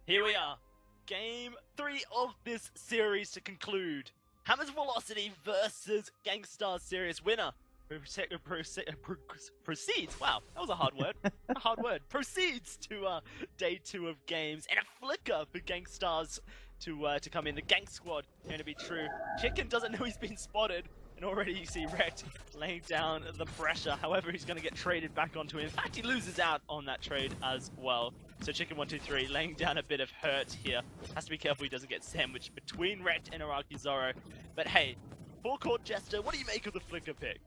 Here we are, game 3 of this series to conclude. Hammer's Velocity versus Gankstars Sirius. Winner proceeds. Wow, that was a hard word. A hard word. Proceeds to day 2 of games, and a flicker for Gankstars to come in. The Gank squad going to be true. Chicken doesn't know he's been spotted. And already you see Rekt laying down the pressure. However, he's going to get traded back onto him. In fact, he loses out on that trade as well. So Chicken 123 laying down a bit of hurt here. Has to be careful he doesn't get sandwiched between Rekt and Araki Zoro. But hey, full court Jester, what do you make of the flicker pick?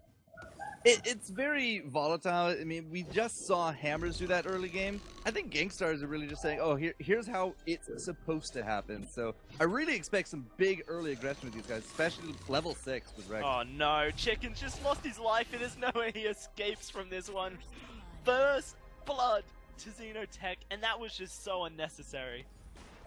It's very volatile. I mean, we just saw Hammers do that early game. I think Gankstars are really just saying, oh, here's how it's supposed to happen. So I really expect some big early aggression with these guys, especially level 6 with Rekt. Oh no, Chicken's just lost his life and there's no way he escapes from this one. First blood to Xenotech, and that was just so unnecessary.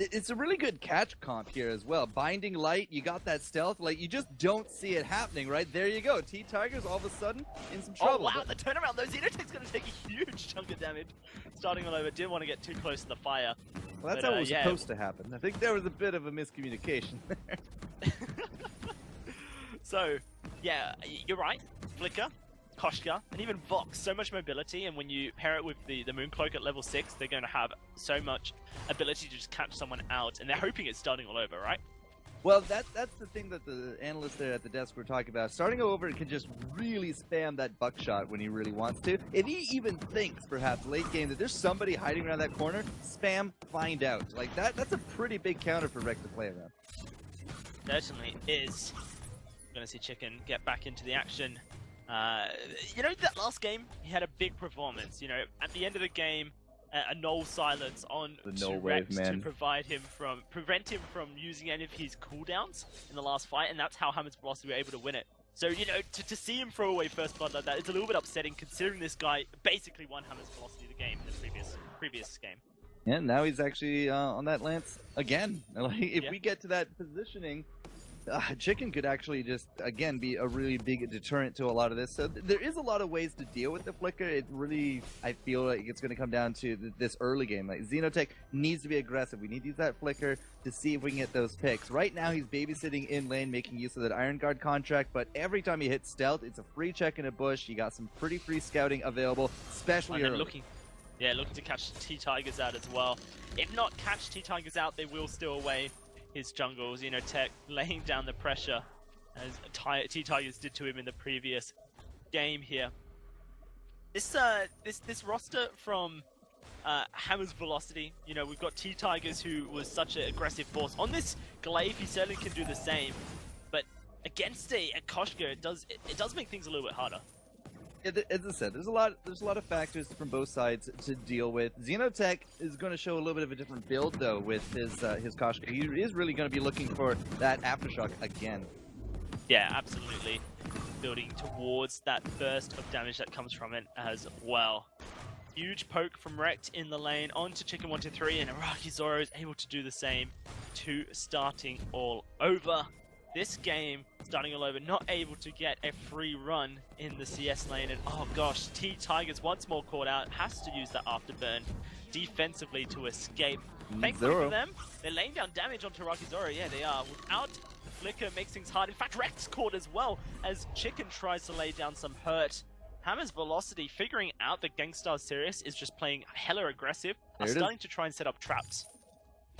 It's a really good catch comp here as well. Binding Light, you got that stealth, like you just don't see it happening, right? There you go. T-Tigers all of a sudden in some trouble. Oh wow, the turnaround though, Xenotech's going to take a huge chunk of damage. Starting all over, didn't want to get too close to the fire. Well, that's how it was supposed to happen. I think there was a bit of a miscommunication there. So, yeah, you're right. Flicker, Koshka, and even Vox, so much mobility, and when you pair it with the Mooncloak at level 6, they're going to have so much ability to just catch someone out, and they're hoping it's starting all over, right? Well, that's the thing that the analysts there at the desk were talking about. Starting over can just really spam that buckshot when he really wants to. If he even thinks, perhaps, late game, that there's somebody hiding around that corner, spam, find out. Like, that's a pretty big counter for Rekt to play around. Certainly is. We're going to see Chicken get back into the action. You know, that last game, he had a big performance. You know, at the end of the game, a null silence on to Rekt to prevent him from using any of his cooldowns in the last fight, and that's how Hammer's Velocity were able to win it. So, you know, to see him throw away first blood like that, it's a little bit upsetting considering this guy basically won Hammer's Velocity the game in the previous game. Yeah, now he's actually on that lance again. Like, if we get to that positioning, Chicken could actually just, again, be a really big deterrent to a lot of this. So there is a lot of ways to deal with the flicker. It really, I feel like it's going to come down to this early game. Like, Xenotech needs to be aggressive. We need to use that flicker to see if we can get those picks. Right now, he's babysitting in lane, making use of that Iron Guard contract, but every time he hits stealth, it's a free check in a bush. You got some pretty free scouting available, especially early. Looking to catch T-Tigers out as well. If not catch T-Tigers out, they will steal away his jungle. Xenotech laying down the pressure as T-Tigers did to him in the previous game here. This roster from Hammer's Velocity, you know, we've got T-Tigers who was such an aggressive force. On this glaive, he certainly can do the same, but against a Koshka, it does make things a little bit harder. As I said, there's a lot of factors from both sides to deal with. Xenotech is going to show a little bit of a different build though with his Koshka. He is really going to be looking for that aftershock again. Yeah, absolutely. Building towards that burst of damage that comes from it as well. Huge poke from Rekt in the lane onto Chicken 123, and Araki Zoro is able to do the same to starting all over. This game, starting all over, not able to get a free run in the CS lane, and oh gosh, T-Tigers once more caught out, has to use that afterburn defensively to escape. Thankfully for them, they're laying down damage onto Araki Zoro. Yeah, they are. Without the flicker, makes things hard. In fact, Rekt's caught as well, as Chicken tries to lay down some hurt. Hammer's Velocity, figuring out that Gankstars Sirius is just playing hella aggressive, are starting to try and set up traps.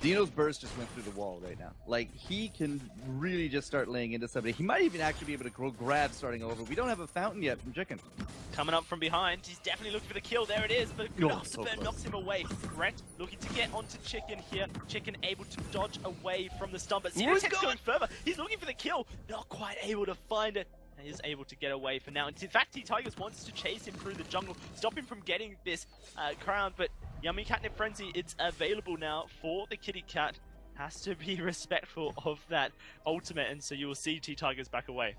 Dino's burst just went through the wall right now. Like, he can really just start laying into somebody. He might even actually be able to grab starting over. We don't have a fountain yet from Chicken. Coming up from behind, he's definitely looking for the kill. There it is, but afterburn knocks him away. Rekt looking to get onto Chicken here. Chicken able to dodge away from the stun, but Xenotech's going further. He's looking for the kill, not quite able to find it. And is able to get away for now. In fact, T-Tigers wants to chase him through the jungle, stop him from getting this crown, but Yummy Catnip Frenzy, it's available now for the kitty cat. Has to be respectful of that ultimate, and so you will see T-Tigers back away.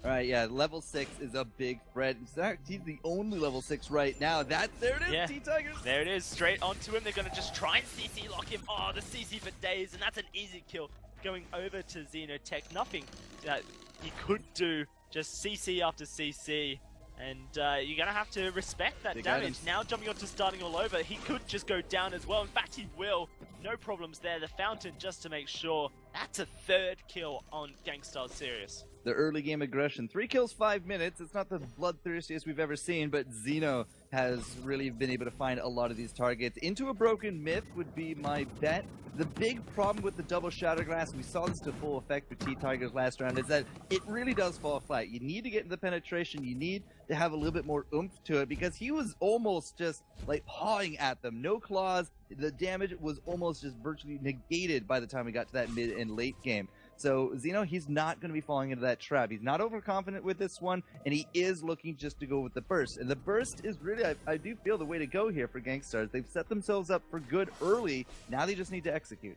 Alright, yeah, level 6 is a big threat. In fact, he's the only level 6 right now. There it is, T-Tigers! There it is, straight onto him. They're going to just try and CC lock him. Oh, the CC for days, and that's an easy kill. Going over to Xenotech, nothing that he could do. Just CC after CC, And you're going to have to respect that Big damage. items. Now jumping onto starting all over, he could just go down as well. In fact, he will. No problems there. The fountain just to make sure. That's a third kill on Gankstars Sirius. The early game aggression. 3 kills, 5 minutes. It's not the bloodthirstiest we've ever seen, but Xeno has really been able to find a lot of these targets. Into a broken myth would be my bet. The big problem with the double Shatterglass, we saw this to full effect with T-Tigers last round, is that it really does fall flat. You need to get into the penetration. You need to have a little bit more oomph to it, because he was almost just like pawing at them. No claws. The damage was almost just virtually negated by the time we got to that mid and late game. So Xeno, he's not going to be falling into that trap. He's not overconfident with this one, and he is looking just to go with the burst. And the burst is really, I do feel, the way to go here for Gankstars. They've set themselves up for good early. Now they just need to execute.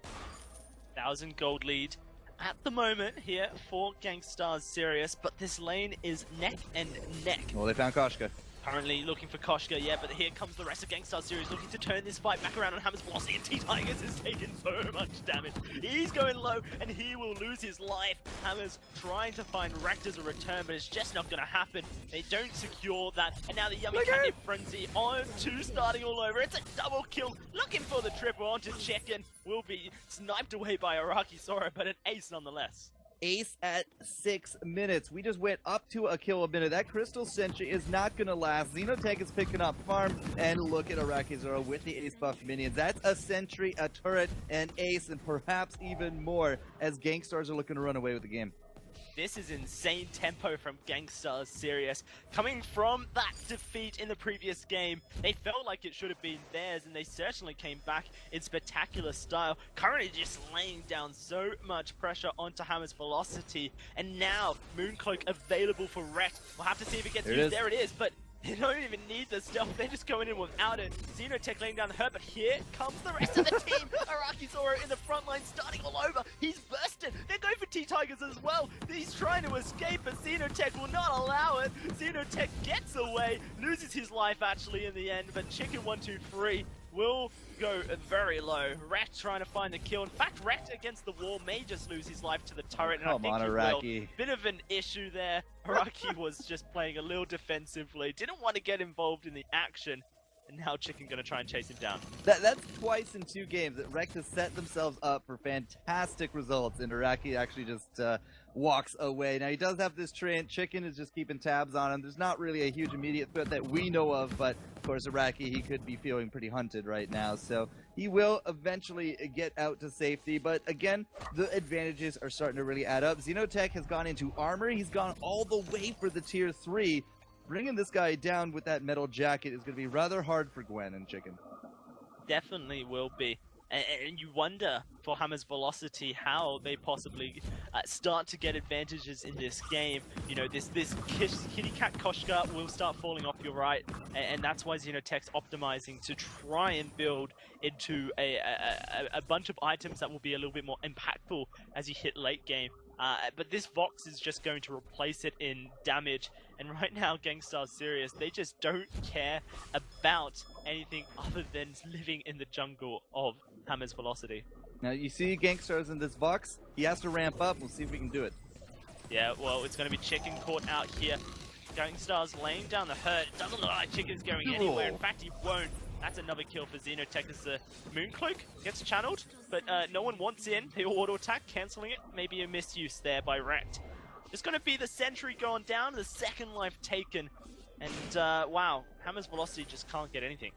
1,000 gold lead at the moment here for Gankstars Sirius, but this lane is neck and neck. Well, they found Koshka. Currently looking for Koshka, yeah, but here comes the rest of Gankstars Sirius looking to turn this fight back around on Hammer's Velocity, and T-Tigers has taken so much damage. He's going low, and he will lose his life. Hammer's trying to find Wrecked as a return, but it's just not going to happen. They don't secure that, and now the Yummy Candy Frenzy on to starting all over. It's a double kill, looking for the triple onto Chicken. Will be sniped away by Araki Sora, but an ace nonetheless. Ace at 6 minutes. We just went up to a kill a minute. That Crystal Sentry is not going to last. Xenotech is picking up farm, and look at Arakizora with the ace buff minions. That's a Sentry, a turret, an ace, and perhaps even more as Gankstars are looking to run away with the game. This is insane tempo from Gankstars Sirius. Coming from that defeat in the previous game, they felt like it should have been theirs, and they certainly came back in spectacular style. Currently just laying down so much pressure onto Hammer's Velocity, and now Mooncloak available for Wrecked. We'll have to see if it gets used. There it is, but they don't even need the stealth, they're just going in without it. Xenotech laying down the hurt, but here comes the rest of the team. Arakizora in the front line, starting all over. He's bursted. They're going for T-Tigers as well. He's trying to escape, but Xenotech will not allow it. Xenotech gets away, loses his life actually in the end, but Chicken 123 will go very low. Wrecked trying to find the kill. In fact, Wrecked against the wall may just lose his life to the turret, and Come I on, think Araki. he will. Bit of an issue there. Araki was just playing a little defensively, didn't want to get involved in the action, and now Chicken gonna try and chase him down. That's twice in 2 games that Rex has set themselves up for fantastic results, and Araki actually just walks away. Now he does have this Trent. Chicken is just keeping tabs on him. There's not really a huge immediate threat that we know of, but of course Araki, he could be feeling pretty hunted right now, so he will eventually get out to safety. But again, the advantages are starting to really add up. Xenotech has gone into armor. He's gone all the way for the tier 3. Bringing this guy down with that metal jacket is going to be rather hard for Gwen and Chicken. Definitely will be. And you wonder, for Hammer's Velocity, how they possibly start to get advantages in this game. You know, this kitty cat Koshka will start falling off your right, and that's why Xenotech's optimizing to try and build into a bunch of items that will be a little bit more impactful as you hit late game. But this Vox is just going to replace it in damage, and right now Gankstars Sirius, they just don't care about anything other than living in the jungle of Hammer's Velocity. Now you see Gankstars in this Vox, he has to ramp up. We'll see if we can do it. Yeah, well, it's going to be Chicken caught out here. Gankstars laying down the hurt. It doesn't look like Chicken's going anywhere. In fact, he won't. That's another kill for Xenotech as the Mooncloak gets channeled, but no one wants in. The auto attack, cancelling it. Maybe a misuse there by Wrecked. It's going to be the Sentry going down, the second life taken. And wow, Hammer's Velocity just can't get anything.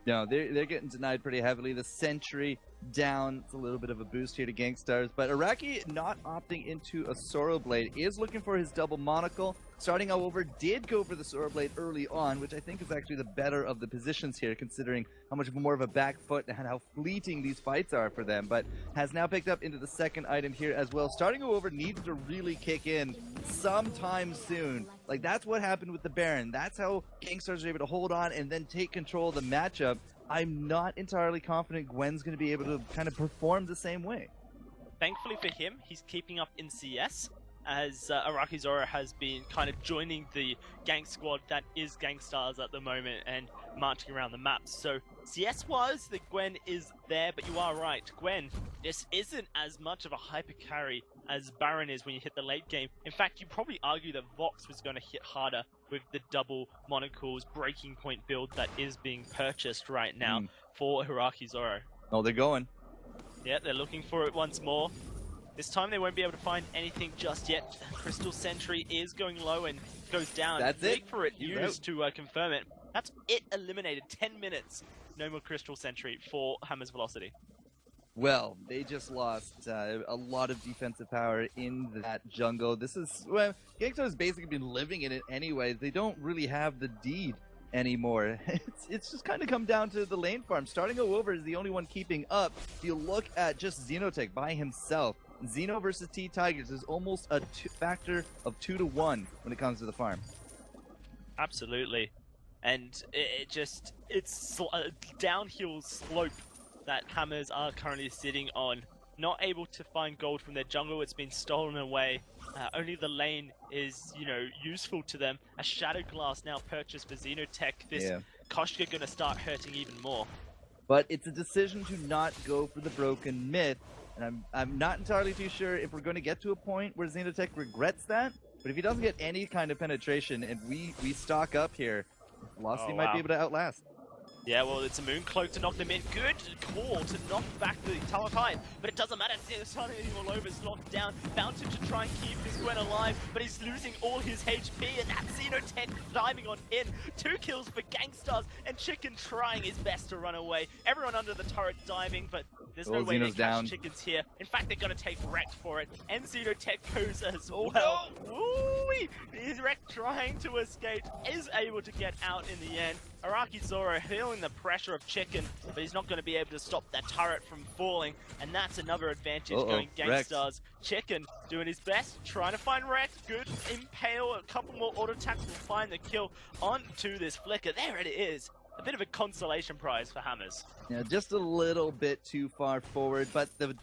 No, they're getting denied pretty heavily. The Sentry down. It's a little bit of a boost here to Gankstars, but Araki not opting into a Sorrow Blade, is looking for his double monocle. Starting all over, did go for the Sorrow Blade early on, which I think is actually the better of the positions here, considering how much more of a back foot and how fleeting these fights are for them, but has now picked up into the second item here as well. Starting all over needs to really kick in sometime soon. Like, that's what happened with the Baron. That's how Gankstars are able to hold on and then take control of the matchup. I'm not entirely confident Gwen's going to be able to kind of perform the same way. Thankfully for him, he's keeping up in CS, as Arakizora has been kind of joining the gank squad that is Gankstars at the moment and marching around the map. So CS-wise, the Gwen is there, but you are right. Gwen, this isn't as much of a hyper carry as Baron is when you hit the late game. In fact, you probably argue that Vox was going to hit harder with the double monocles breaking point build that is being purchased right now for Hiraki Zoro. Oh, they're going. Yeah, they're looking for it once more. This time they won't be able to find anything just yet. Crystal Sentry is going low and goes down. That's Wait it. for it He's used to confirm it. That's it eliminated. 10 minutes. No more Crystal Sentry for Hammer's Velocity. Well, they just lost a lot of defensive power in that jungle. This is, well, Gankstars has basically been living in it anyways. They don't really have the deed anymore. It's just kind of come down to the lane farm. Starting over is the only one keeping up. If you look at just Xenotech by himself, Xeno versus T-Tigers is almost a factor of 2 to 1 when it comes to the farm. Absolutely. And it's a downhill slope that Hammers are currently sitting on. Not able to find gold from their jungle, it's been stolen away. Only the lane is, useful to them. A Shadow Glass now purchased for Xenotech. This Koshka gonna start hurting even more. But it's a decision to not go for the broken mid. And I'm not entirely too sure if we're going to get to a point where Xenotech regrets that. But if he doesn't get any kind of penetration and we stock up here, Velocity might be able to outlast. Yeah, well, it's a Mooncloak to knock them in. Good call to knock back the Talakite, but it doesn't matter. Starting all over is locked down. Bouncing to try and keep his Gwen alive, but he's losing all his HP, and that's Xenotech diving on in. 2 kills for Gankstars, and Chicken trying his best to run away. Everyone under the turret diving, but there's no way they catch Chickens here. In fact, they're going to take Wrecked for it, and Xenotech goes as well. Ooh-wee! Wrecked trying to escape, is able to get out in the end. Hiraki Zoro feeling the pressure of Chicken, but he's not going to be able to stop that turret from falling, and that's another advantage going Gankstars. Chicken doing his best, trying to find Rex. Good impale, a couple more auto attacks will find the kill onto this Flicker. There it is. A bit of a consolation prize for Hammers. Yeah, just a little bit too far forward, but the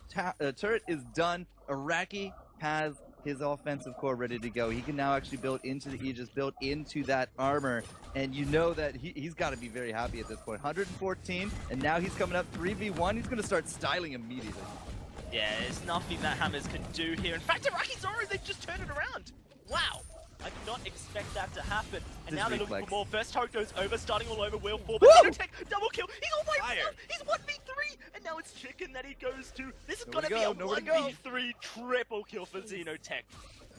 turret is done. Iraqi has his offensive core ready to go. He can now actually build into the Aegis, build into that armor, and you know that he's got to be very happy at this point. 114, and now he's coming up 3v1. He's going to start styling immediately. Yeah, there's nothing that Hammers can do here. In fact, Iraqi Zoro, they've just turned it around. Wow. I did not expect that to happen. And now they're looking for more. First turret goes over, starting all over, Wheel 4, but Xenotech, double kill. He's all by himself. He's 1v3, and now it's Chicken that he goes to. This is going to be a 1v3 triple kill for Xenotech.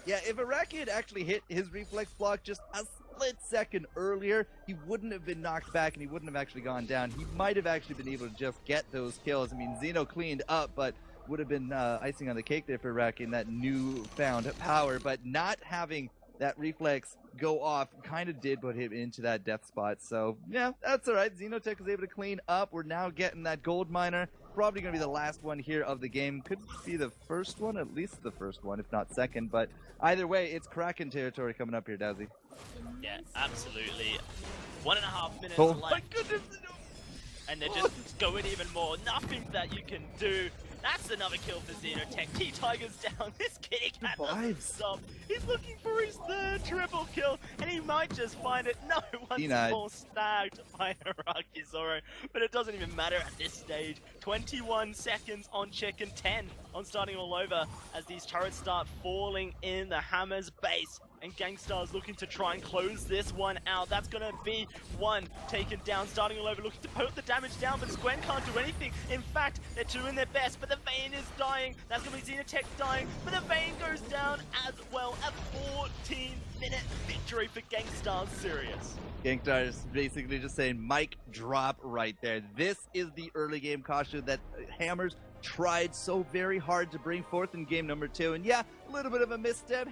Yeah, if Iraqi had actually hit his reflex block just a split second earlier, he wouldn't have been knocked back and he wouldn't have actually gone down. He might have actually been able to just get those kills. I mean, Xeno cleaned up, but would have been icing on the cake there for Iraqi in that newfound power, but not having that reflex go off kind of did put him into that death spot. So, yeah, that's all right. Xenotech was able to clean up. We're now getting that gold miner. Probably going to be the last one here of the game. Could be the first one, at least the first one, if not second. But either way, it's Kraken territory coming up here, Dowsy. Yeah, absolutely. 1.5 minutes oh left. My goodness! And they're just going even more. Nothing that you can do. That's another kill for Xenotech. T-Tiger's down. This kitty cat doesn't stop. He's looking for his 3rd triple kill, and he might just find it. No, once more snagged by Hiraki Zoro. But it doesn't even matter at this stage. 21 seconds on Chicken, 10 on starting all over as these turrets start falling in the Hammer's base. And Gankstars looking to try and close this one out. That's going to be one taken down, starting all over, looking to put the damage down, but Squen can't do anything. In fact, they're doing their best, but the Vayne is dying. That's going to be Xenotech dying, but the Vayne goes down as well. A 14-minute victory for Gankstars Sirius. Gankstars basically just saying, mic drop right there. This is the early game caution that Hammers tried so very hard to bring forth in game number 2. And yeah, a little bit of a misstep.